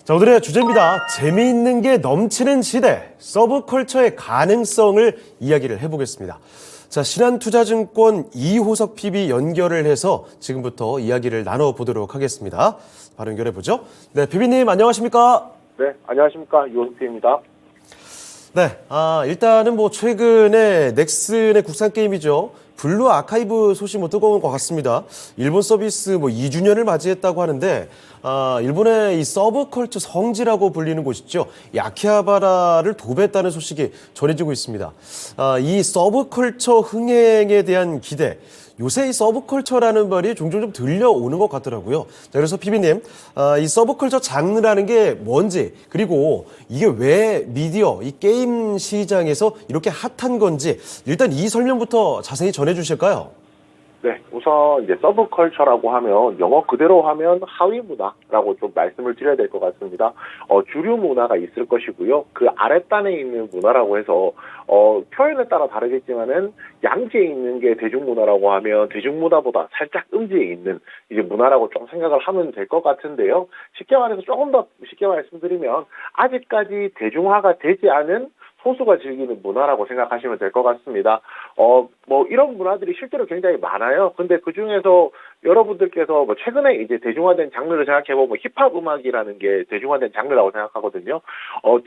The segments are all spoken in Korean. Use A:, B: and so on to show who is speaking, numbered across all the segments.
A: 자, 오늘의 주제입니다. 재미있는 게 넘치는 시대, 서브컬처의 가능성을 이야기를 해보겠습니다. 자, 신한투자증권 이호석 PB 연결을 해서 지금부터 이야기를 나눠보도록 하겠습니다. 바로 연결해보죠. 네, PB님 안녕하십니까?
B: 네, 안녕하십니까. 이호석 PB입니다.
A: 네, 일단은 최근에 넥슨의 국산 게임이죠. 블루 아카이브 소식 뜨거운 것 같습니다. 일본 서비스 2주년을 맞이했다고 하는데, 일본의 이 서브컬처 성지라고 불리는 곳이죠. 이 아키하바라를 도배했다는 소식이 전해지고 있습니다. 이 서브컬처 흥행에 대한 기대, 요새 이 서브컬처라는 말이 종종 좀 들려오는 것 같더라고요. 자, 그래서 PB님, 이 서브컬처 장르라는 게 뭔지, 그리고 이게 왜 미디어, 이 게임 시장에서 이렇게 핫한 건지, 일단 이 설명부터 자세히 전해주실까요?
B: 네, 우선 이제 서브컬처라고 하면 영어 그대로 하면 하위 문화라고 좀 말씀을 드려야 될 것 같습니다. 주류 문화가 있을 것이고요. 그 아랫단에 있는 문화라고 해서 표현에 따라 다르겠지만은 양지에 있는 게 대중문화라고 하면 대중문화보다 살짝 음지에 있는 이제 문화라고 좀 생각을 하면 될 것 같은데요. 쉽게 말해서 조금 더 쉽게 말씀드리면 아직까지 대중화가 되지 않은 소수가 즐기는 문화라고 생각하시면 될 것 같습니다. 이런 문화들이 실제로 굉장히 많아요. 근데 그 중에서 여러분들께서 최근에 이제 대중화된 장르를 생각해보면 힙합 음악이라는 게 대중화된 장르라고 생각하거든요.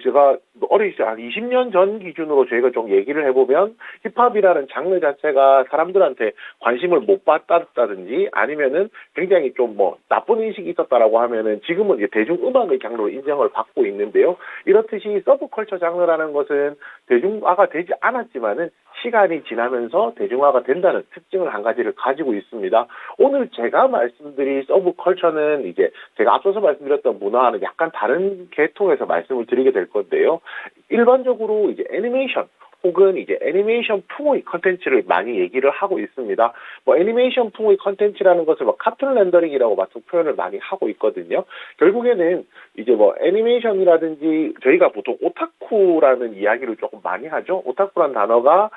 B: 제가 어리시 한 20년 전 기준으로 저희가 좀 얘기를 해보면 힙합이라는 장르 자체가 사람들한테 관심을 못 받았다든지 아니면은 굉장히 좀 나쁜 인식이 있었다라고 하면은 지금은 이제 대중음악의 장르로 인정을 받고 있는데요. 이렇듯이 서브컬처 장르라는 것은 대중화가 되지 않았지만은 시간이 지나면서 대중화가 된다는 특징을 한 가지를 가지고 있습니다. 오늘 제가 말씀드릴 서브컬처는 이제 제가 앞서서 말씀드렸던 문화와는 약간 다른 계통에서 말씀을 드리게 될 건데요. 일반적으로 이제 애니메이션 혹은 이제 애니메이션 풍의 컨텐츠를 많이 얘기를 하고 있습니다. 애니메이션 풍의 컨텐츠라는 것을 카툰 렌더링이라고 같은 표현을 많이 하고 있거든요. 결국에는 이제 애니메이션이라든지 저희가 보통 오타쿠라는 이야기를 조금 많이 하죠. 오타쿠란 단어가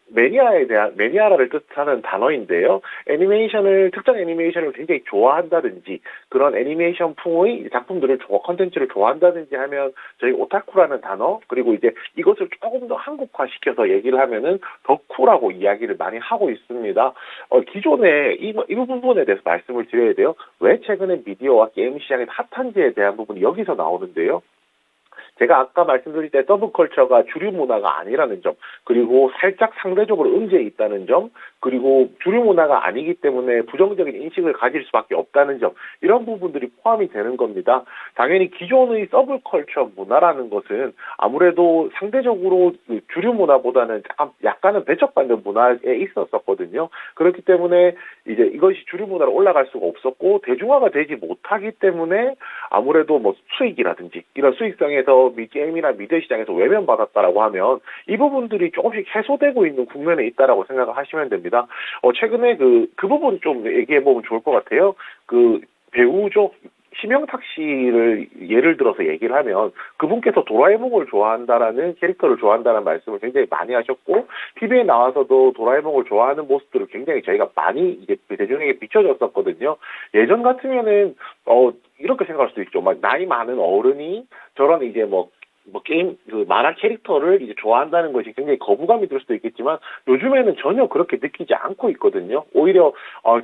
B: 매니아를 뜻하는 단어인데요. 특정 애니메이션을 굉장히 좋아한다든지, 그런 애니메이션 풍의 작품들을 컨텐츠를 좋아한다든지 하면, 저희 오타쿠라는 단어, 그리고 이제 이것을 조금 더 한국화시켜서 얘기를 하면은 덕후라고 이야기를 많이 하고 있습니다. 기존에 이 부분에 대해서 말씀을 드려야 돼요. 왜 최근에 미디어와 게임 시장이 핫한지에 대한 부분이 여기서 나오는데요. 제가 아까 말씀드릴 때 서브컬처가 주류 문화가 아니라는 점, 그리고 살짝 상대적으로 음지에 있다는 점, 그리고 주류 문화가 아니기 때문에 부정적인 인식을 가질 수밖에 없다는 점, 이런 부분들이 포함이 되는 겁니다. 당연히 기존의 서브컬처 문화라는 것은 아무래도 상대적으로 주류 문화보다는 약간은 배척받는 문화에 있었었거든요. 그렇기 때문에 이제 이것이 주류 문화로 올라갈 수가 없었고 대중화가 되지 못하기 때문에 아무래도 수익이라든지 이런 수익성에서 게임이나 미디어 시장에서 외면받았다라고 하면 이 부분들이 조금씩 해소되고 있는 국면에 있다라고 생각을 하시면 됩니다. 최근에 그 부분 좀 얘기해보면 좋을 것 같아요. 배우죠. 심영탁 씨를 예를 들어서 얘기를 하면 그분께서 도라에몽을 좋아한다라는 캐릭터를 좋아한다는 말씀을 굉장히 많이 하셨고 TV에 나와서도 도라에몽을 좋아하는 모습들을 굉장히 저희가 많이 이제 대중에게 비춰졌었거든요. 예전 같으면은 이렇게 생각할 수도 있죠. 나이 많은 어른이 저런 이제 게임, 만화 캐릭터를 이제 좋아한다는 것이 굉장히 거부감이 들 수도 있겠지만 요즘에는 전혀 그렇게 느끼지 않고 있거든요. 오히려,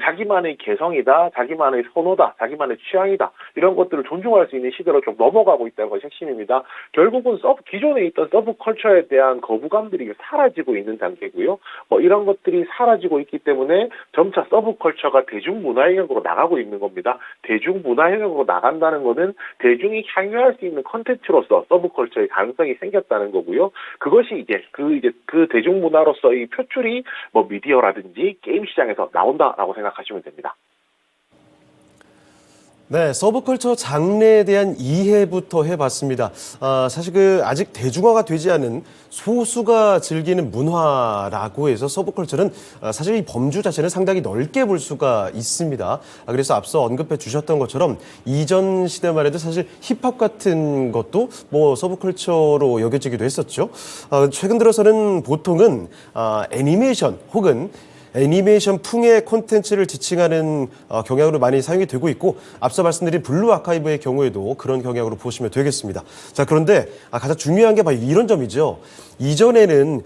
B: 자기만의 개성이다, 자기만의 선호다, 자기만의 취향이다, 이런 것들을 존중할 수 있는 시대로 좀 넘어가고 있다는 것이 핵심입니다. 결국은 기존에 있던 서브컬처에 대한 거부감들이 사라지고 있는 단계고요. 이런 것들이 사라지고 있기 때문에 점차 서브컬처가 대중문화 영역으로 나가고 있는 겁니다. 대중문화 영역으로 나간다는 것은 대중이 향유할 수 있는 컨텐츠로서 서브컬처 저희 가능성이 생겼다는 거고요. 그것이 이제 그 대중문화로서의 표출이 미디어라든지 게임 시장에서 나온다라고 생각하시면 됩니다.
A: 네, 서브컬처 장르에 대한 이해부터 해봤습니다. 사실 아직 대중화가 되지 않은 소수가 즐기는 문화라고 해서 서브컬처는 사실 이 범주 자체는 상당히 넓게 볼 수가 있습니다. 그래서 앞서 언급해 주셨던 것처럼 이전 시대만 해도 사실 힙합 같은 것도 서브컬처로 여겨지기도 했었죠. 최근 들어서는 보통은 애니메이션 혹은 애니메이션 풍의 콘텐츠를 지칭하는 경향으로 많이 사용이 되고 있고 앞서 말씀드린 블루 아카이브의 경우에도 그런 경향으로 보시면 되겠습니다. 자, 그런데 가장 중요한 게 바로 이런 점이죠. 이전에는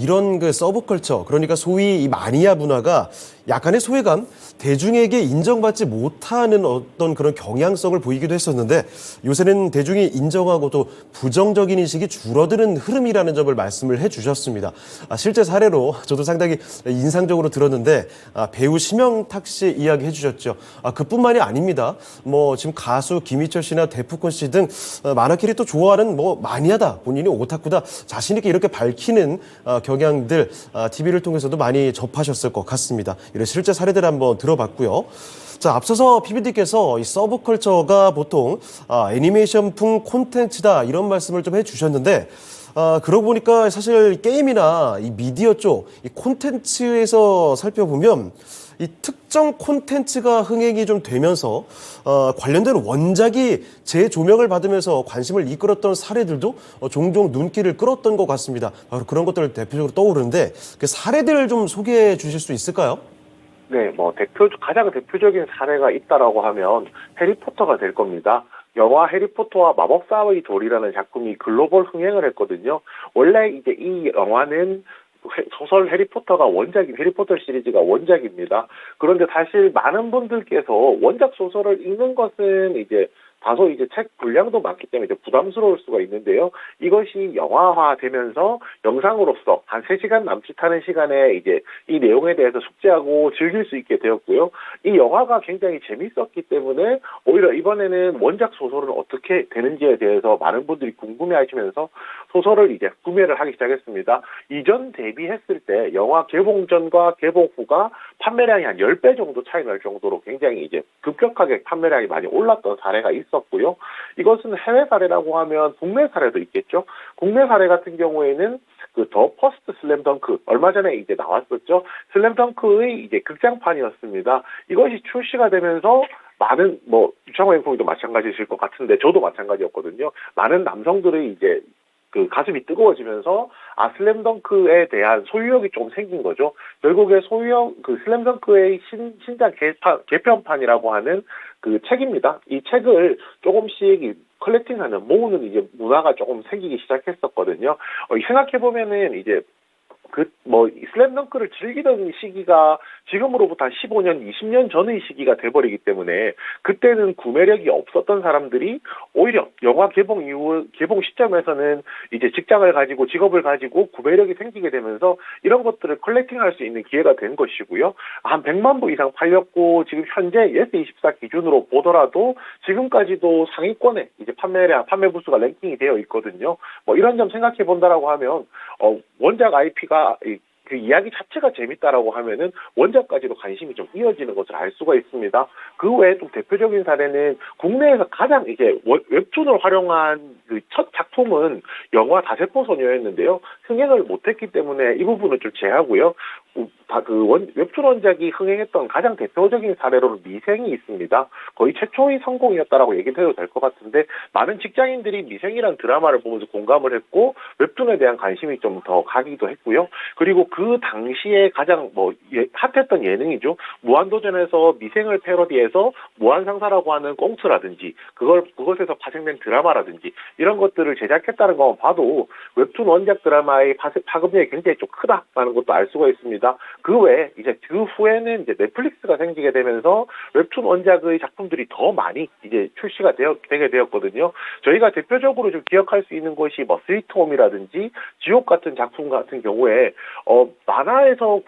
A: 이런 그 서브컬처, 그러니까 소위 이 마니아 문화가 약간의 소외감, 대중에게 인정받지 못하는 어떤 그런 경향성을 보이기도 했었는데 요새는 대중이 인정하고 또 부정적인 인식이 줄어드는 흐름이라는 점을 말씀을 해주셨습니다. 실제 사례로 저도 상당히 인상적으로 들었는데 배우 심영탁 씨 이야기 해주셨죠. 그뿐만이 아닙니다. 뭐 지금 가수 김희철 씨나 데프콘 씨 등 만화 캐릭터 좋아하는 뭐 마니아다, 본인이 오타쿠다 자신 있게 이렇게 밝히는 경향들 TV를 통해서도 많이 접하셨을 것 같습니다. 이런 실제 사례들 한번 들어봤고요. 자, 앞서서 PBD께서 이 서브컬처가 보통 애니메이션풍 콘텐츠다 이런 말씀을 좀 해주셨는데 그러고 보니까 사실 게임이나 이 미디어 쪽 이 콘텐츠에서 살펴보면 이 특정 콘텐츠가 흥행이 좀 되면서 관련된 원작이 재조명을 받으면서 관심을 이끌었던 사례들도 종종 눈길을 끌었던 것 같습니다. 바로 그런 것들을 대표적으로 떠오르는데 그 사례들을 좀 소개해 주실 수 있을까요?
B: 네, 뭐 가장 대표적인 사례가 있다라고 하면 해리포터가 될 겁니다. 영화 해리포터와 마법사의 돌이라는 작품이 글로벌 흥행을 했거든요. 원래 이제 이 영화는 소설 해리포터가 원작인 해리포터 시리즈가 원작입니다. 그런데 사실 많은 분들께서 원작 소설을 읽는 것은 이제 다소 이제 책 분량도 많기 때문에 이제 부담스러울 수가 있는데요. 이것이 영화화되면서 영상으로서 한 3시간 남짓하는 시간에 이제 이 내용에 대해서 숙지하고 즐길 수 있게 되었고요. 이 영화가 굉장히 재밌었기 때문에 오히려 이번에는 원작 소설은 어떻게 되는지에 대해서 많은 분들이 궁금해하시면서 소설을 이제 구매를 하기 시작했습니다. 이전 대비했을 때 영화 개봉 전과 개봉 후가 판매량이 한 10배 정도 차이 날 정도로 굉장히 이제 급격하게 판매량이 많이 올랐던 사례가 있었고요. 이것은 해외 사례라고 하면 국내 사례도 있겠죠. 국내 사례 같은 경우에는 그 더 퍼스트 슬램덩크 얼마 전에 이제 나왔었죠. 슬램덩크의 이제 극장판이었습니다. 이것이 출시가 되면서 많은 뭐 유창호 앵커도 마찬가지실 것 같은데 저도 마찬가지였거든요. 많은 남성들의 이제 그 가슴이 뜨거워지면서 슬램덩크에 대한 소유욕이 좀 생긴 거죠. 결국에 그 슬램덩크의 신작 개편판이라고 하는 그 책입니다. 이 책을 조금씩 컬렉팅하는 모으는 이제 문화가 조금 생기기 시작했었거든요. 생각해보면은 이제 슬램덩크를 즐기던 시기가 지금으로부터 한 15년, 20년 전의 시기가 돼버리기 때문에 그때는 구매력이 없었던 사람들이 오히려 영화 개봉 이후, 개봉 시점에서는 이제 직장을 가지고 직업을 가지고 구매력이 생기게 되면서 이런 것들을 컬렉팅할 수 있는 기회가 된 것이고요. 한 100만 부 이상 팔렸고 지금 현재 예스24 기준으로 보더라도 지금까지도 상위권에 이제 판매 부수가 랭킹이 되어 있거든요. 뭐 이런 점 생각해 본다라고 하면 원작 IP가 그 이야기 자체가 재밌다라고 하면은 원작까지도 관심이 좀 이어지는 것을 알 수가 있습니다. 그 외에 또 대표적인 사례는 국내에서 가장 이제 웹툰을 활용한 그 첫 작품은 영화 다세포 소녀였는데요. 흥행을 못했기 때문에 이 부분을 좀 제하고요. 웹툰 원작이 흥행했던 가장 대표적인 사례로는 미생이 있습니다. 거의 최초의 성공이었다라고 얘기해도 될 것 같은데 많은 직장인들이 미생이란 드라마를 보면서 공감을 했고 웹툰에 대한 관심이 좀 더 가기도 했고요. 그리고 그 당시에 가장 핫했던 예능이죠. 무한도전에서 미생을 패러디해서 무한상사라고 하는 꽁트라든지 그것에서 파생된 드라마라든지 이런 것들을 제작했다는 것만 봐도 웹툰 원작 드라마의 파급력이 굉장히 좀 크다라는 것도 알 수가 있습니다. 그 외에 이제 그 후에는 이제 넷플릭스가 생기게 되면서 웹툰 원작의 작품들이 더 많이 이제 출시가 되게 되었거든요. 저희가 대표적으로 좀 기억할 수 있는 것이 스위트홈이라든지 지옥 같은 작품 같은 경우에 만화에서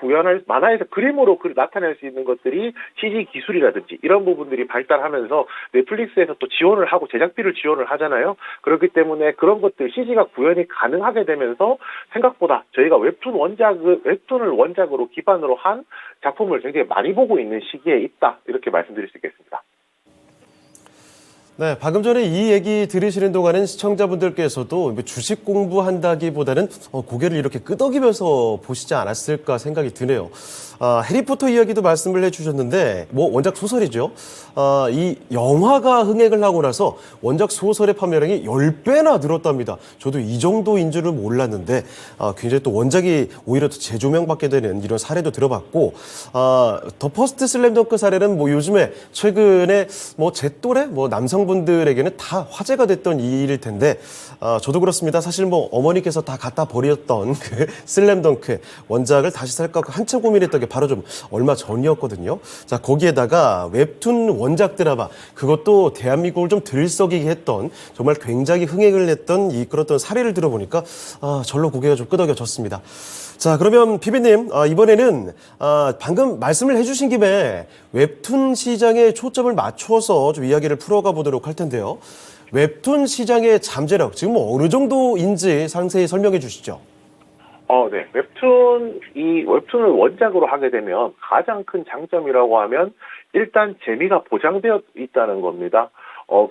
B: 그림으로 나타낼 수 있는 것들이 CG 기술이라든지 이런 부분들이 발달하면서 넷플릭스에서 또 지원을 하고 제작비를 지원을 하잖아요. 그렇기 때문에 그런 것들 CG가 구현이 가능하게 되면서 생각보다 저희가 웹툰을 원작으로 기반으로 한 작품을 굉장히 많이 보고 있는 시기에 있다. 이렇게 말씀드릴 수 있겠습니다.
A: 네, 방금 전에 이 얘기 들으시는 동안은 시청자분들께서도 주식 공부한다기보다는 고개를 이렇게 끄덕이면서 보시지 않았을까 생각이 드네요. 해리포터 이야기도 말씀을 해주셨는데, 원작 소설이죠. 이 영화가 흥행을 하고 나서 원작 소설의 판매량이 10배나 늘었답니다. 저도 이 정도인 줄은 몰랐는데, 굉장히 또 원작이 오히려 더 재조명받게 되는 이런 사례도 들어봤고, 더 퍼스트 슬램덩크 사례는 요즘에 최근에 제 또래 남성분들에게는 다 화제가 됐던 일일 텐데, 저도 그렇습니다. 사실 어머니께서 다 갖다 버렸던 그 슬램덩크 원작을 다시 살까 한참 고민했던 게 바로 좀 얼마 전이었거든요. 자, 거기에다가 웹툰 원작 드라마, 그것도 대한민국을 좀 들썩이게 했던, 정말 굉장히 흥행을 했던 그런 사례를 들어보니까 절로 고개가 좀 끄덕여졌습니다. 자, 그러면 피비님, 이번에는 방금 말씀을 해주신 김에 웹툰 시장에 초점을 맞춰서 좀 이야기를 풀어가 보도록 할 텐데요. 웹툰 시장의 잠재력, 지금 어느 정도인지 상세히 설명해 주시죠.
B: 네. 웹툰을 원작으로 하게 되면 가장 큰 장점이라고 하면 일단 재미가 보장되어 있다는 겁니다.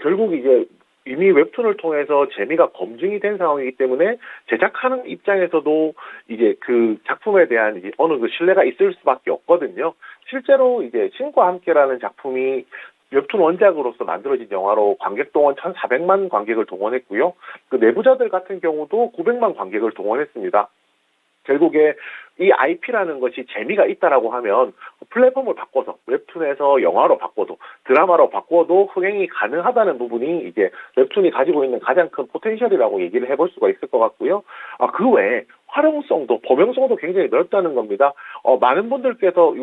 B: 결국 이제 이미 웹툰을 통해서 재미가 검증이 된 상황이기 때문에 제작하는 입장에서도 이제 그 작품에 대한 이제 어느 그 신뢰가 있을 수밖에 없거든요. 실제로 이제 신과 함께라는 작품이 웹툰 원작으로서 만들어진 영화로 관객 동원 1,400만 관객을 동원했고요. 그 내부자들 같은 경우도 900만 관객을 동원했습니다. 결국에 이 IP라는 것이 재미가 있다라고 하면 플랫폼을 바꿔서 웹툰에서 영화로 바꿔도 드라마로 바꿔도 흥행이 가능하다는 부분이 이제 웹툰이 가지고 있는 가장 큰 포텐셜이라고 얘기를 해볼 수가 있을 것 같고요. 그 외에 활용성도, 범용성도 굉장히 넓다는 겁니다. 많은 분들께서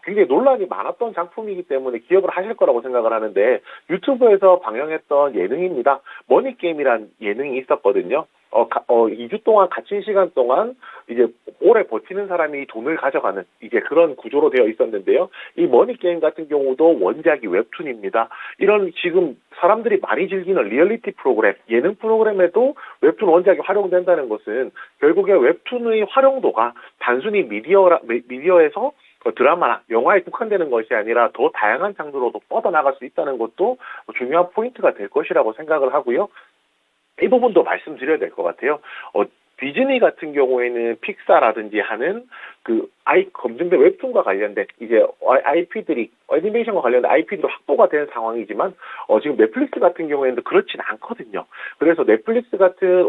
B: 굉장히 논란이 많았던 작품이기 때문에 기억을 하실 거라고 생각을 하는데, 유튜브에서 방영했던 예능입니다. 머니게임이란 예능이 있었거든요. 2주 동안 갇힌 시간 동안 이제 오래 버티는 사람이 돈을 가져가는 이제 그런 구조로 되어 있었는데요. 이 머니게임 같은 경우도 원작이 웹툰입니다. 이런 지금 사람들이 많이 즐기는 리얼리티 프로그램, 예능 프로그램에도 웹툰 원작이 활용된다는 것은 결국에 웹툰의 활용도가 단순히 미디어에서 드라마나 영화에 국한되는 것이 아니라 더 다양한 장르로도 뻗어나갈 수 있다는 것도 중요한 포인트가 될 것이라고 생각을 하고요. 이 부분도 말씀드려야 될 것 같아요. 디즈니 같은 경우에는 픽사라든지 하는 검증된 웹툰과 관련된 이제 IP들이, 애니메이션과 관련된 IP들이 확보가 된 상황이지만, 지금 넷플릭스 같은 경우에는 그렇진 않거든요. 그래서 넷플릭스 같은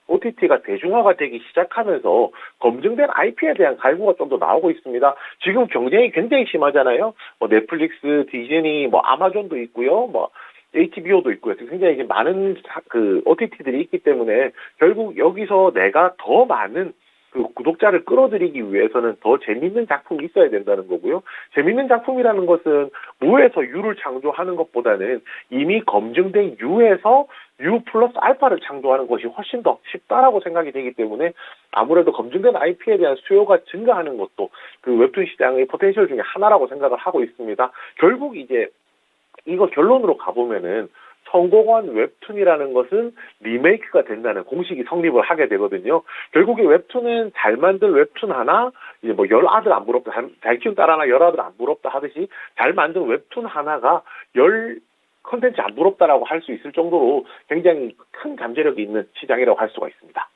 B: OTT가 대중화가 되기 시작하면서 검증된 IP에 대한 갈구가 좀 더 나오고 있습니다. 지금 경쟁이 굉장히 심하잖아요. 넷플릭스, 디즈니, 아마존도 있고요. HBO도 있고요. 굉장히 이제 많은 OTT들이 있기 때문에 결국 여기서 내가 더 많은 구독자를 끌어들이기 위해서는 더 재밌는 작품이 있어야 된다는 거고요. 재밌는 작품이라는 것은 무에서 유를 창조하는 것보다는 이미 검증된 유에서 U 플러스 알파를 창조하는 것이 훨씬 더 쉽다라고 생각이 되기 때문에 아무래도 검증된 IP에 대한 수요가 증가하는 것도 그 웹툰 시장의 포텐셜 중에 하나라고 생각을 하고 있습니다. 결국 이제 이거 결론으로 가보면은 성공한 웹툰이라는 것은 리메이크가 된다는 공식이 성립을 하게 되거든요. 결국에 웹툰은 잘 만든 웹툰 하나, 이제 열 아들 안 부럽다, 잘 키운 딸 하나, 열 아들 안 부럽다 하듯이 잘 만든 웹툰 하나가 열 컨텐츠 안 부럽다라고 할 수 있을 정도로 굉장히 큰 잠재력이 있는 시장이라고 할 수가 있습니다.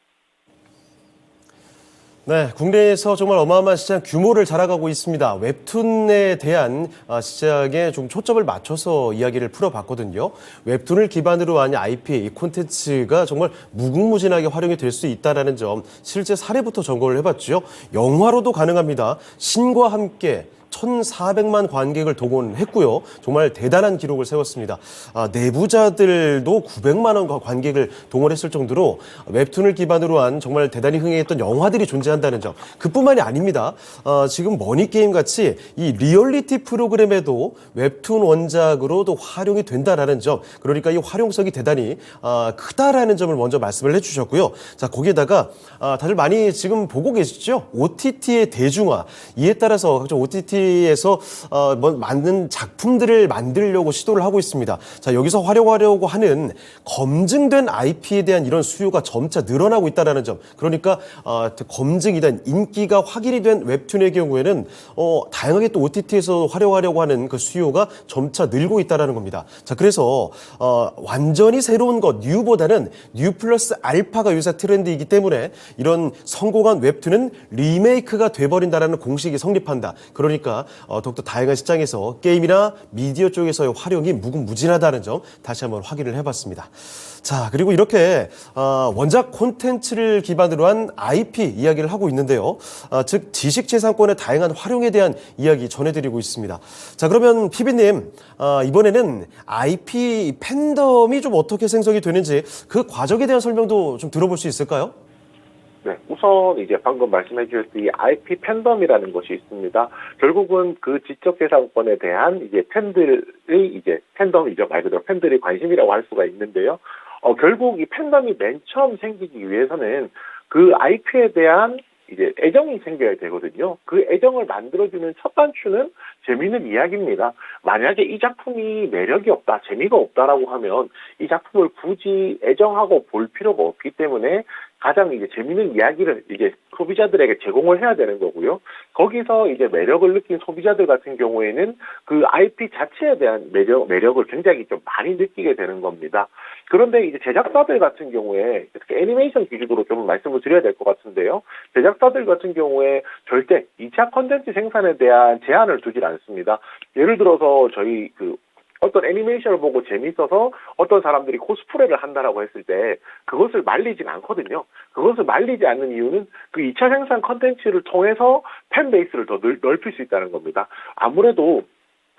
A: 네, 국내에서 정말 어마어마한 시장 규모를 자랑하고 있습니다. 웹툰에 대한 시장에 좀 초점을 맞춰서 이야기를 풀어봤거든요. 웹툰을 기반으로 한 IP, 콘텐츠가 정말 무궁무진하게 활용이 될 수 있다는 점, 실제 사례부터 점검을 해봤죠. 영화로도 가능합니다. 신과 함께 1,400만 관객을 동원했고요. 정말 대단한 기록을 세웠습니다. 내부자들도 900만 원 관객을 동원했을 정도로 웹툰을 기반으로 한 정말 대단히 흥행했던 영화들이 존재한다는 점. 그뿐만이 아닙니다. 지금 머니게임 같이 이 리얼리티 프로그램에도 웹툰 원작으로도 활용이 된다라는 점. 그러니까 이 활용성이 대단히 크다라는 점을 먼저 말씀을 해주셨고요. 자, 거기에다가 다들 많이 지금 보고 계시죠? OTT의 대중화. 이에 따라서 각종 OTT 소비에서 만든 작품들을 만들려고 시도를 하고 있습니다. 자, 여기서 활용하려고 하는 검증된 IP에 대한 이런 수요가 점차 늘어나고 있다는 점. 그러니까 검증이 된 인기가 확인이 된 웹툰의 경우에는 다양하게 또 OTT에서 활용하려고 하는 그 수요가 점차 늘고 있다는 겁니다. 자, 그래서 완전히 새로운 것, 뉴보다는 뉴 플러스 알파가 요새 트렌드이기 때문에 이런 성공한 웹툰은 리메이크가 돼버린다라는 공식이 성립한다. 그러니까 더욱더 다양한 시장에서 게임이나 미디어 쪽에서의 활용이 무궁무진하다는 점 다시 한번 확인을 해봤습니다. 자, 그리고 이렇게 원작 콘텐츠를 기반으로 한 IP 이야기를 하고 있는데요. 즉 지식재산권의 다양한 활용에 대한 이야기 전해드리고 있습니다. 자, 그러면 피비님, 이번에는 IP 팬덤이 좀 어떻게 생성이 되는지 그 과정에 대한 설명도 좀 들어볼 수 있을까요?
B: 네, 우선 이제 방금 말씀해 주셨듯이 이 IP 팬덤이라는 것이 있습니다. 결국은 그 지적재산권에 대한 이제 팬들의 이제 팬덤이죠. 말 그대로 팬들의 관심이라고 할 수가 있는데요. 결국 이 팬덤이 맨 처음 생기기 위해서는 그 IP에 대한 이제 애정이 생겨야 되거든요. 그 애정을 만들어주는 첫 단추는 재미있는 이야기입니다. 만약에 이 작품이 매력이 없다, 재미가 없다라고 하면 이 작품을 굳이 애정하고 볼 필요가 없기 때문에 가장 이제 재미있는 이야기를 이제 소비자들에게 제공을 해야 되는 거고요. 거기서 이제 매력을 느낀 소비자들 같은 경우에는 그 IP 자체에 대한 매력을 굉장히 좀 많이 느끼게 되는 겁니다. 그런데 이제 제작사들 같은 경우에 특히 애니메이션 기준으로 좀 말씀을 드려야 될 것 같은데요. 제작사들 같은 경우에 절대 2차 컨텐츠 생산에 대한 제한을 두질 않습니다. 예를 들어서 저희 어떤 애니메이션을 보고 재밌어서 어떤 사람들이 코스프레를 한다라고 했을 때 그것을 말리진 않거든요. 그것을 말리지 않는 이유는 그 2차 생산 컨텐츠를 통해서 팬베이스를 더 넓힐 수 있다는 겁니다. 아무래도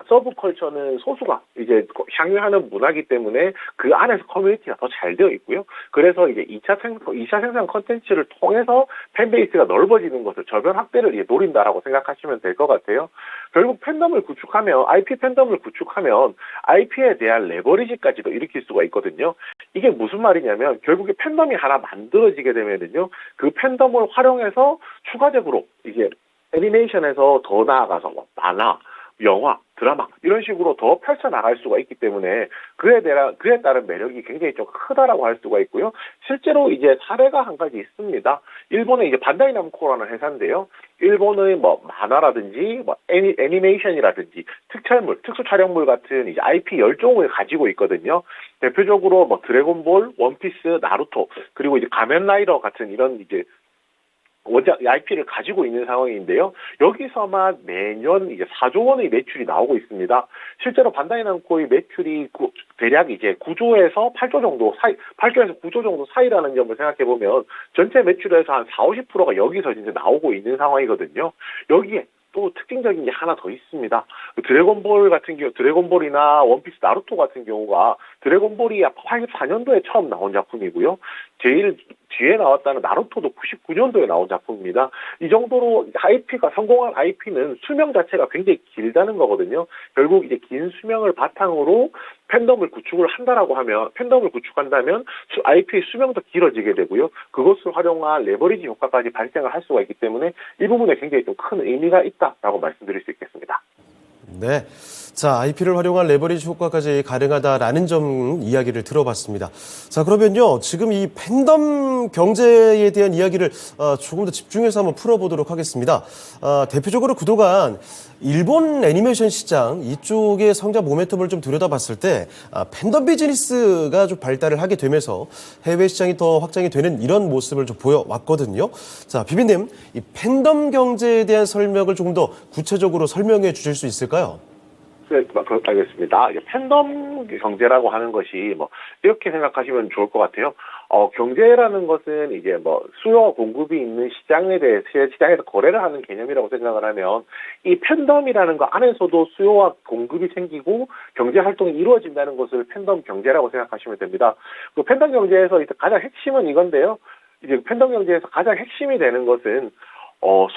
B: 서브컬처는 소수가 이제 향유하는 문화이기 때문에 그 안에서 커뮤니티가 더 잘 되어 있고요. 그래서 이제 2차 생산 컨텐츠를 통해서 팬베이스가 넓어지는 것을 저변 확대를 이제 노린다라고 생각하시면 될 것 같아요. 결국 팬덤을 구축하면, IP 팬덤을 구축하면 IP에 대한 레버리지까지도 일으킬 수가 있거든요. 이게 무슨 말이냐면 결국에 팬덤이 하나 만들어지게 되면은요, 그 팬덤을 활용해서 추가적으로 이제 애니메이션에서 더 나아가서 만화, 영화, 드라마 이런 식으로 더 펼쳐나갈 수가 있기 때문에 그에 따른 매력이 굉장히 좀 크다라고 할 수가 있고요. 실제로 이제 사례가 한 가지 있습니다. 일본의 이제 반다이 남코라는 회사인데요. 일본의 뭐 만화라든지 뭐 애니메이션이라든지 특수 촬영물 같은 이제 IP 열종을 가지고 있거든요. 대표적으로 뭐 드래곤볼, 원피스, 나루토 그리고 이제 가면라이더 같은 이런 이제 원작 IP를 가지고 있는 상황인데요. 여기서만 매년 이제 4조 원의 매출이 나오고 있습니다. 실제로 반다이 남코의 매출이 대략 이제 9조에서 8조 정도 사이, 8조에서 9조 정도 사이라는 점을 생각해 보면 전체 매출에서 한 40~50%가 여기서 이제 나오고 있는 상황이거든요. 여기에 또 특징적인 게 하나 더 있습니다. 드래곤볼이나 원피스, 나루토 같은 경우가 드래곤볼이 84년도에 처음 나온 작품이고요. 제일 뒤에 나왔다는 나루토도 99년도에 나온 작품입니다. 이 정도로 성공한 IP는 수명 자체가 굉장히 길다는 거거든요. 결국 이제 긴 수명을 바탕으로 팬덤을 구축한다면 IP의 수명도 길어지게 되고요. 그것을 활용한 레버리지 효과까지 발생을 할 수가 있기 때문에 이 부분에 굉장히 좀 큰 의미가 있다라고 말씀드릴 수 있겠습니다.
A: 네. 자, IP를 활용한 레버리지 효과까지 가능하다라는 점 이야기를 들어봤습니다. 자, 그러면요. 지금 이 팬덤 경제에 대한 이야기를 조금 더 집중해서 한번 풀어보도록 하겠습니다. 대표적으로 그동안 일본 애니메이션 시장 이쪽의 성장 모멘텀을 좀 들여다봤을 때 팬덤 비즈니스가 좀 발달을 하게 되면서 해외 시장이 더 확장이 되는 이런 모습을 좀 보여왔거든요. 자, 비비님, 이 팬덤 경제에 대한 설명을 조금 더 구체적으로 설명해 주실 수 있을까요?
B: 네, 알겠습니다. 팬덤 경제라고 하는 것이 이렇게 생각하시면 좋을 것 같아요. 경제라는 것은 이제 수요와 공급이 있는 시장에서 거래를 하는 개념이라고 생각을 하면 이 팬덤이라는 거 안에서도 수요와 공급이 생기고 경제 활동이 이루어진다는 것을 팬덤 경제라고 생각하시면 됩니다. 그 팬덤 경제에서 가장 핵심은 이건데요. 이제 팬덤 경제에서 가장 핵심이 되는 것은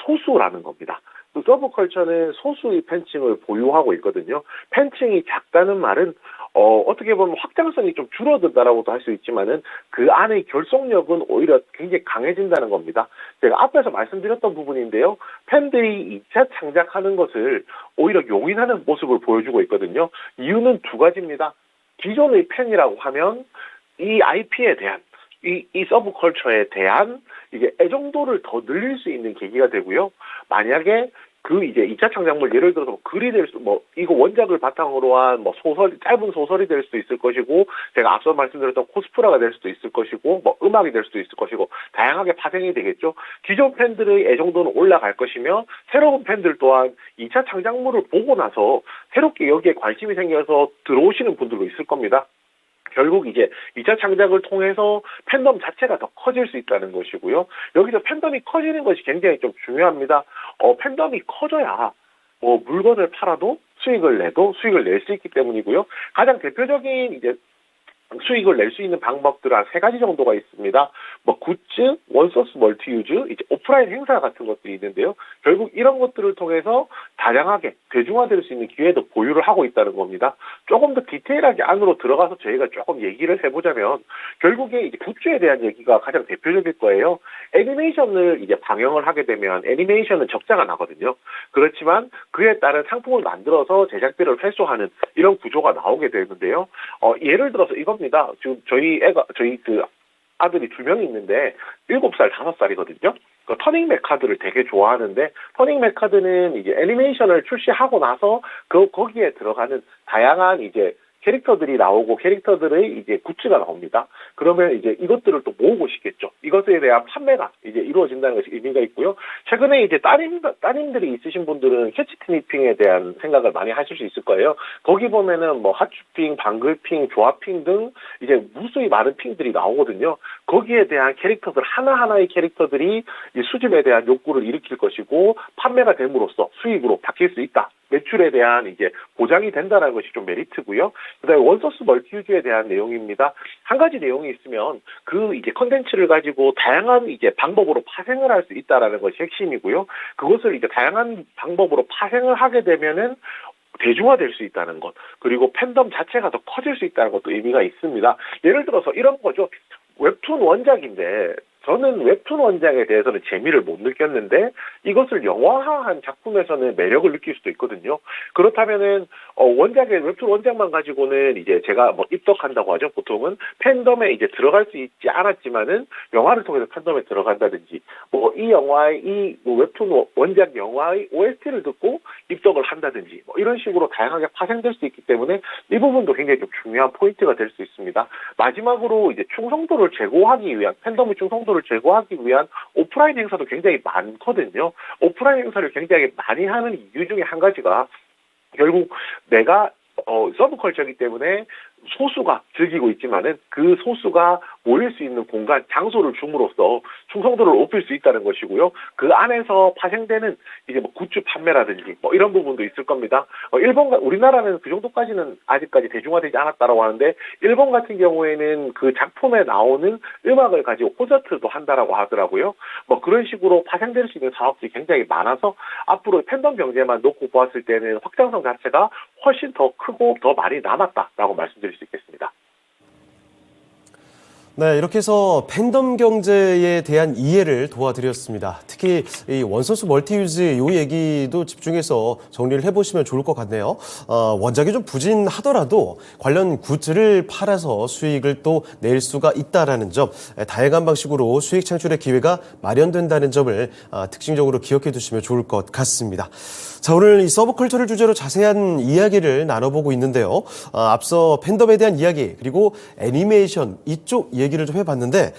B: 소수라는 겁니다. 서브컬처는 소수의 팬층을 보유하고 있거든요. 팬층이 작다는 말은 어떻게 보면 확장성이 좀 줄어든다라고도 할 수 있지만은 그 안의 결속력은 오히려 굉장히 강해진다는 겁니다. 제가 앞에서 말씀드렸던 부분인데요. 팬들이 2차 창작하는 것을 오히려 용인하는 모습을 보여주고 있거든요. 이유는 두 가지입니다. 기존의 팬이라고 하면 이 IP에 대한 이 서브컬처에 대한 이제 애정도를 더 늘릴 수 있는 계기가 되고요. 만약에 그 이제 2차 창작물 예를 들어서 글이 될 수, 이거 원작을 바탕으로 한 소설, 짧은 소설이 될 수도 있을 것이고, 제가 앞서 말씀드렸던 코스프라가 될 수도 있을 것이고, 음악이 될 수도 있을 것이고, 다양하게 파생이 되겠죠. 기존 팬들의 애정도는 올라갈 것이며, 새로운 팬들 또한 2차 창작물을 보고 나서 새롭게 여기에 관심이 생겨서 들어오시는 분들도 있을 겁니다. 결국 이제 2차 창작을 통해서 팬덤 자체가 더 커질 수 있다는 것이고요. 여기서 팬덤이 커지는 것이 굉장히 좀 중요합니다. 팬덤이 커져야 물건을 팔아도 수익을 낼 수 있기 때문이고요. 가장 대표적인 이제 수익을 낼 수 있는 방법들은 한 세 가지 정도가 있습니다. 굿즈, 원소스 멀티유즈, 이제 오프라인 행사 같은 것들이 있는데요. 결국 이런 것들을 통해서 다양하게 대중화될 수 있는 기회도 보유를 하고 있다는 겁니다. 조금 더 디테일하게 안으로 들어가서 저희가 조금 얘기를 해보자면 결국에 이제 굿즈에 대한 얘기가 가장 대표적일 거예요. 애니메이션을 이제 방영을 하게 되면 애니메이션은 적자가 나거든요. 그렇지만 그에 따른 상품을 만들어서 제작비를 회수하는 이런 구조가 나오게 되는데요. 예를 들어서 이겁니다. 지금 저희 아들이 2명이 있는데 7살, 5살이거든요. 터닝 메카드를 되게 좋아하는데 터닝 메카드는 이제 애니메이션을 출시하고 나서 거기에 들어가는 다양한 이제 캐릭터들이 나오고 캐릭터들의 이제 굿즈가 나옵니다. 그러면 이제 이것들을 또 모으고 싶겠죠. 이것에 대한 판매가 이제 이루어진다는 것이 의미가 있고요. 최근에 이제 따님들이 있으신 분들은 캐치 티니핑에 대한 생각을 많이 하실 수 있을 거예요. 거기 보면은 하츄핑, 방글핑, 조합핑 등 이제 무수히 많은 핑들이 나오거든요. 거기에 대한 캐릭터들 하나하나의 캐릭터들이 이 수집에 대한 욕구를 일으킬 것이고 판매가 됨으로써 수익으로 바뀔 수 있다. 매출에 대한 이제 보장이 된다는 것이 좀 메리트고요. 그다음에 원소스 멀티유즈에 대한 내용입니다. 한 가지 내용이 있으면 그 이제 컨텐츠를 가지고 다양한 이제 방법으로 파생을 할 수 있다라는 것이 핵심이고요. 그것을 이제 다양한 방법으로 파생을 하게 되면은 대중화될 수 있다는 것, 그리고 팬덤 자체가 더 커질 수 있다는 것도 의미가 있습니다. 예를 들어서 이런 거죠. 웹툰 원작인데 저는 웹툰 원작에 대해서는 재미를 못 느꼈는데 이것을 영화화한 작품에서는 매력을 느낄 수도 있거든요. 그렇다면은 웹툰 원작만 가지고는 이제 제가 입덕한다고 하죠. 보통은 팬덤에 이제 들어갈 수 있지 않았지만은 영화를 통해서 팬덤에 들어간다든지 이 영화의 이 웹툰 원작 영화의 OST를 듣고 입덕을 한다든지 이런 식으로 다양하게 파생될 수 있기 때문에 이 부분도 굉장히 좀 중요한 포인트가 될 수 있습니다. 마지막으로 이제 충성도를 제고하기 위한 팬덤의 충성도를 제고하기 위한 오프라인 행사도 굉장히 많거든요. 오프라인 행사를 굉장히 많이 하는 이유 중에 한 가지가 결국 내가 서브컬처이기 때문에 소수가 즐기고 있지만은 그 소수가 모일 수 있는 공간, 장소를 줌으로써 충성도를 높일 수 있다는 것이고요. 그 안에서 파생되는 이제 굿즈 판매라든지 이런 부분도 있을 겁니다. 우리나라는 그 정도까지는 아직까지 대중화되지 않았다라고 하는데 일본 같은 경우에는 그 작품에 나오는 음악을 가지고 콘서트도 한다라고 하더라고요. 그런 식으로 파생될 수 있는 사업들이 굉장히 많아서 앞으로 팬덤 경제만 놓고 보았을 때는 확장성 자체가 훨씬 더 크고 더 많이 남았다라고 말씀드릴 수 있겠습니다.
A: 네, 이렇게 해서 팬덤 경제에 대한 이해를 도와드렸습니다. 특히 이 원소스 멀티유즈 요 얘기도 집중해서 정리를 해보시면 좋을 것 같네요. 원작이 좀 부진하더라도 관련 굿즈를 팔아서 수익을 또 낼 수가 있다라는 점, 다양한 방식으로 수익 창출의 기회가 마련된다는 점을 특징적으로 기억해 두시면 좋을 것 같습니다. 자, 오늘 이 서브컬처를 주제로 자세한 이야기를 나눠보고 있는데요. 앞서 팬덤에 대한 이야기 그리고 애니메이션 이쪽 얘기를 좀 해봤는데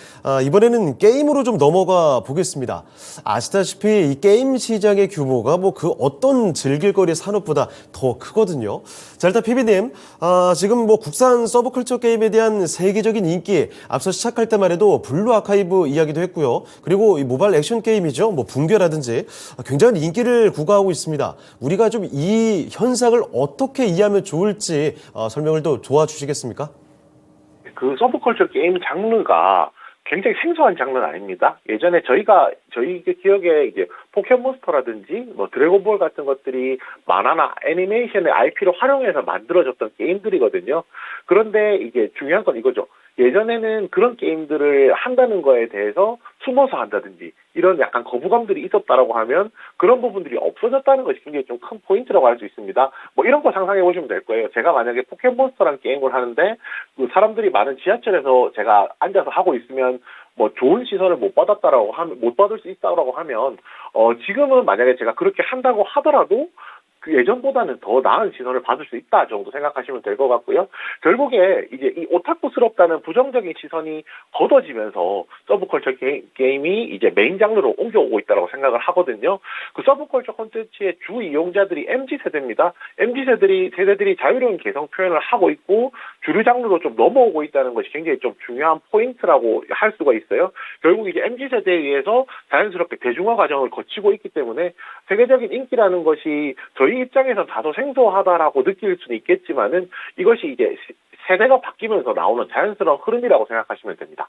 A: 이번에는 게임으로 좀 넘어가 보겠습니다. 아시다시피 이 게임 시장의 규모가 그 어떤 즐길거리 산업보다 더 크거든요. 자, 일단 PB님, 지금 국산 서브컬처 게임에 대한 세계적인 인기 앞서 시작할 때만 해도 블루 아카이브 이야기도 했고요. 그리고 이 모바일 액션 게임이죠. 붕괴라든지 굉장한 인기를 구가하고 있습니다. 우리가 좀 이 현상을 어떻게 이해하면 좋을지 설명을 또 도와주시겠습니까?
B: 그 서브컬처 게임 장르가 굉장히 생소한 장르는 아닙니다. 예전에 저희 기억에 이제 포켓몬스터라든지 뭐 드래곤볼 같은 것들이 만화나 애니메이션의 IP로 활용해서 만들어졌던 게임들이거든요. 그런데 이게 중요한 건 이거죠. 예전에는 그런 게임들을 한다는 거에 대해서 숨어서 한다든지 이런 약간 거부감들이 있었다라고 하면 그런 부분들이 없어졌다는 것이 굉장히 좀 큰 포인트라고 할 수 있습니다. 뭐 이런 거 상상해 보시면 될 거예요. 제가 만약에 포켓몬스터라는 게임을 하는데 그 사람들이 많은 지하철에서 제가 앉아서 하고 있으면 뭐 좋은 시선을 못 받을 수 있다고 하면 지금은 만약에 제가 그렇게 한다고 하더라도 그 예전보다는 더 나은 시선을 받을 수 있다 정도 생각하시면 될 것 같고요. 결국에 이제 이 오타쿠스럽다는 부정적인 시선이 걷어지면서 서브컬처 게임이 이제 메인 장르로 옮겨오고 있다고 생각을 하거든요. 그 서브컬처 콘텐츠의 주 이용자들이 MZ세대입니다. 세대들이 자유로운 개성 표현을 하고 있고 주류 장르로 좀 넘어오고 있다는 것이 굉장히 좀 중요한 포인트라고 할 수가 있어요. 결국 이제 MZ세대에 의해서 자연스럽게 대중화 과정을 거치고 있기 때문에 세계적인 인기라는 것이 저희 입장에선 다소 생소하다라고 느낄 수는 있겠지만은 이것이 이제 세대가 바뀌면서 나오는 자연스러운 흐름이라고 생각하시면 됩니다.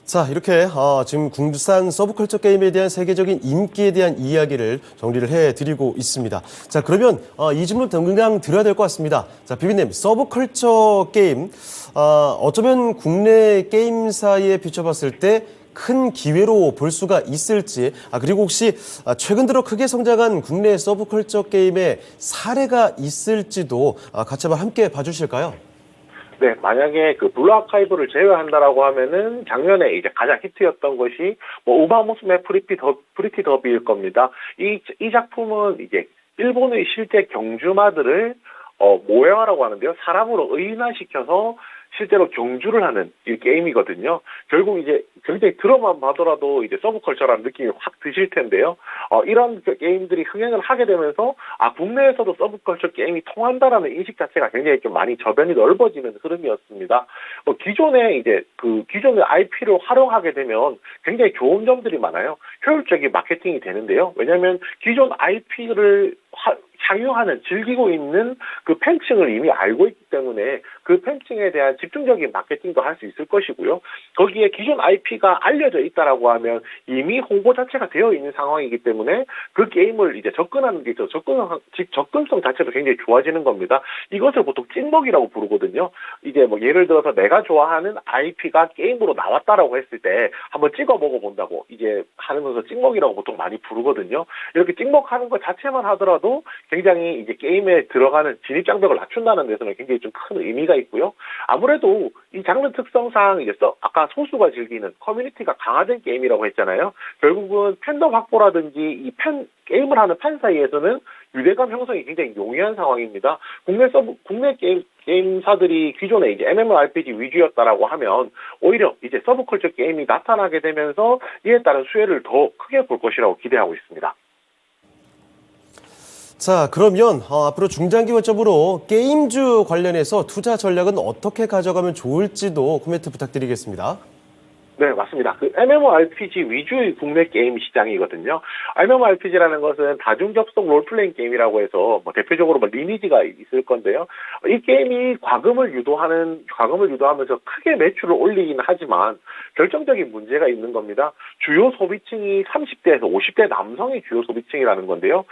A: 자, 이렇게 지금 국산 서브컬처 게임에 대한 세계적인 인기에 대한 이야기를 정리를 해드리고 있습니다. 자, 그러면 이 질문 당장 드려야 될 것 같습니다. 자, 비비님, 서브컬처 게임 어쩌면 국내 게임사에 비춰봤을 때 큰 기회로 볼 수가 있을지, 그리고 혹시 최근 들어 크게 성장한 국내 서브컬처 게임의 사례가 있을지도 같이 한번 함께 봐주실까요?
B: 네, 만약에 그 블루 아카이브를 제외한다라고 하면은 작년에 이제 가장 히트였던 것이 뭐 우마무스메 프리티 더비일 겁니다. 이 작품은 이제 일본의 실제 경주마들을 모형화라고 하는데요. 사람으로 의인화시켜서 실제로 경주를 하는 이 게임이거든요. 결국 이제 굉장히 들어만 봐더라도 이제 서브컬처라는 느낌이 확 드실 텐데요. 이런 게임들이 흥행을 하게 되면서 국내에서도 서브컬처 게임이 통한다라는 인식 자체가 굉장히 좀 많이 저변이 넓어지는 흐름이었습니다. 기존의 IP를 활용하게 되면 굉장히 좋은 점들이 많아요. 효율적인 마케팅이 되는데요. 왜냐하면 기존 IP를 향유하는, 즐기고 있는 그 팬층을 이미 알고 있기 때문에 그 팬층에 대한 집중적인 마케팅도 할 수 있을 것이고요. 거기에 기존 IP가 알려져 있다라고 하면 이미 홍보 자체가 되어 있는 상황이기 때문에 그 게임을 이제 접근하는 게 있어서 접근성 자체도 굉장히 좋아지는 겁니다. 이것을 보통 찍먹이라고 부르거든요. 이제 뭐 예를 들어서 내가 좋아하는 IP가 게임으로 나왔다라고 했을 때 한번 찍어 먹어본다고 이제 하면서 찍먹이라고 보통 많이 부르거든요. 이렇게 찍먹하는 것 자체만 하더라도 굉장히 이제 게임에 들어가는 진입 장벽을 낮춘다는 데서는 굉장히 좀 큰 의미가 있고요. 아무래도 이 장르 특성상 이제 아까 소수가 즐기는 커뮤니티가 강화된 게임이라고 했잖아요. 결국은 팬덤 확보라든지 게임을 하는 팬 사이에서는 유대감 형성이 굉장히 용이한 상황입니다. 국내 게임사들이 기존에 이제 MMORPG 위주였다라고 하면 오히려 이제 서브컬처 게임이 나타나게 되면서 이에 따른 수혜를 더 크게 볼 것이라고 기대하고 있습니다.
A: 자, 그러면 앞으로 중장기 관점으로 게임주 관련해서 투자 전략은 어떻게 가져가면 좋을지도 코멘트 부탁드리겠습니다.
B: 네, 맞습니다. 그 MMORPG 위주의 국내 게임 시장이거든요. MMORPG라는 것은 다중 접속 롤플레잉 게임이라고 해서 뭐 대표적으로 뭐 리니지가 있을 건데요. 이 게임이 과금을 유도하면서 크게 매출을 올리긴 하지만 결정적인 문제가 있는 겁니다. 주요 소비층이 30대에서 50대 남성이 주요 소비층이라는 건데요.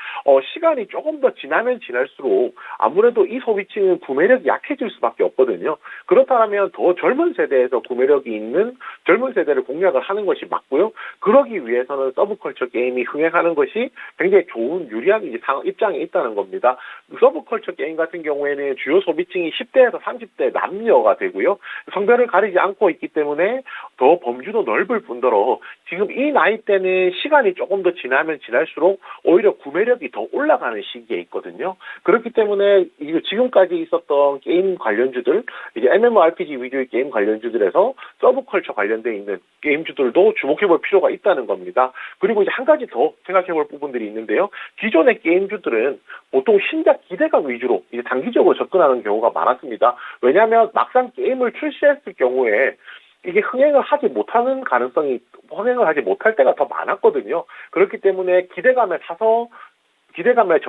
B: 시간이 조금 더 지나면 지날수록 아무래도 이 소비층은 구매력이 약해질 수밖에 없거든요. 그렇다면 더 젊은 세대에서 구매력이 있는 젊은 세대를 공략을 하는 것이 맞고요. 그러기 위해서는 서브컬처 게임이 흥행하는 것이 굉장히 좋은 유리한 입장에 있다는 겁니다. 서브컬처 게임 같은 경우에는 주요 소비층이 10대에서 30대 남녀가 되고요. 성별을 가리지 않고 있기 때문에 더 범주도 넓을 뿐더러 지금 이 나이 때는 시간이 조금 더 지나면 지날수록 오히려 구매력이 더 올라가는 시기에 있거든요. 그렇기 때문에 지금까지 있었던 게임 관련주들, 이제 MMORPG 위주의 게임 관련주들에서 서브컬처 관련돼 있는 게임주들도 주목해볼 필요가 있다는 겁니다. 그리고 이제 한 가지 더 생각해볼 부분들이 있는데요. 기존의 게임주들은 보통 신작 기대감 위주로 이제 단기적으로 접근하는 경우가 많았습니다. 왜냐하면 막상 게임을 출시했을 경우에 이게 흥행을 하지 못할 때가 더 많았거든요. 그렇기 때문에 기대감에 사서 기대감의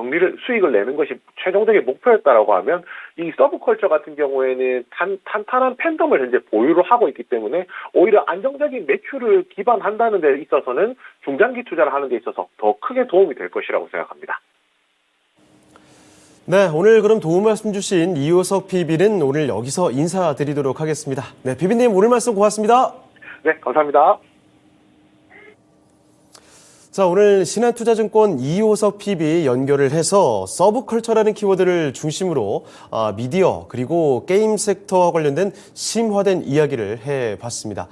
B: 수익을 내는 것이 최종적인 목표였다라고 하면 이 서브컬처 같은 경우에는 탄탄한 팬덤을 현재 보유를 하고 있기 때문에 오히려 안정적인 매출을 기반한다는 데 있어서는 중장기 투자를 하는 데 있어서 더 크게 도움이 될 것이라고 생각합니다.
A: 네, 오늘 그럼 도움 말씀 주신 이호석 PB는 오늘 여기서 인사드리도록 하겠습니다. 네, PB님 오늘 말씀 고맙습니다.
B: 네, 감사합니다.
A: 자, 오늘 신한투자증권 이호석 PB 연결을 해서 서브컬처라는 키워드를 중심으로 미디어 그리고 게임 섹터와 관련된 심화된 이야기를 해봤습니다.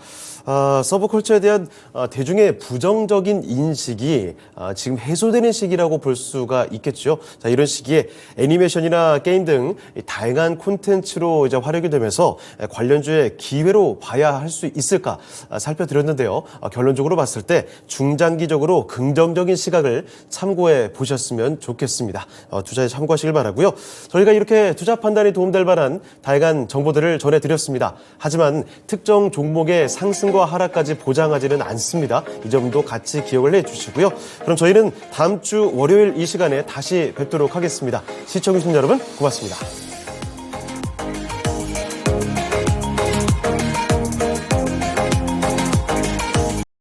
A: 서브컬처에 대한 대중의 부정적인 인식이 지금 해소되는 시기라고 볼 수가 있겠죠. 자, 이런 시기에 애니메이션이나 게임 등 다양한 콘텐츠로 이제 활용이 되면서 관련주의 기회로 봐야 할 수 있을까 살펴드렸는데요. 결론적으로 봤을 때 중장기적으로 긍정적인 시각을 참고해 보셨으면 좋겠습니다. 투자에 참고하시길 바라고요. 저희가 이렇게 투자 판단에 도움될 만한 다양한 정보들을 전해드렸습니다. 하지만 특정 종목의 상승과 하락까지 보장하지는 않습니다. 이 점도 같이 기억을 해주시고요. 그럼 저희는 다음 주 월요일 이 시간에 다시 뵙도록 하겠습니다. 시청해주신 여러분 고맙습니다.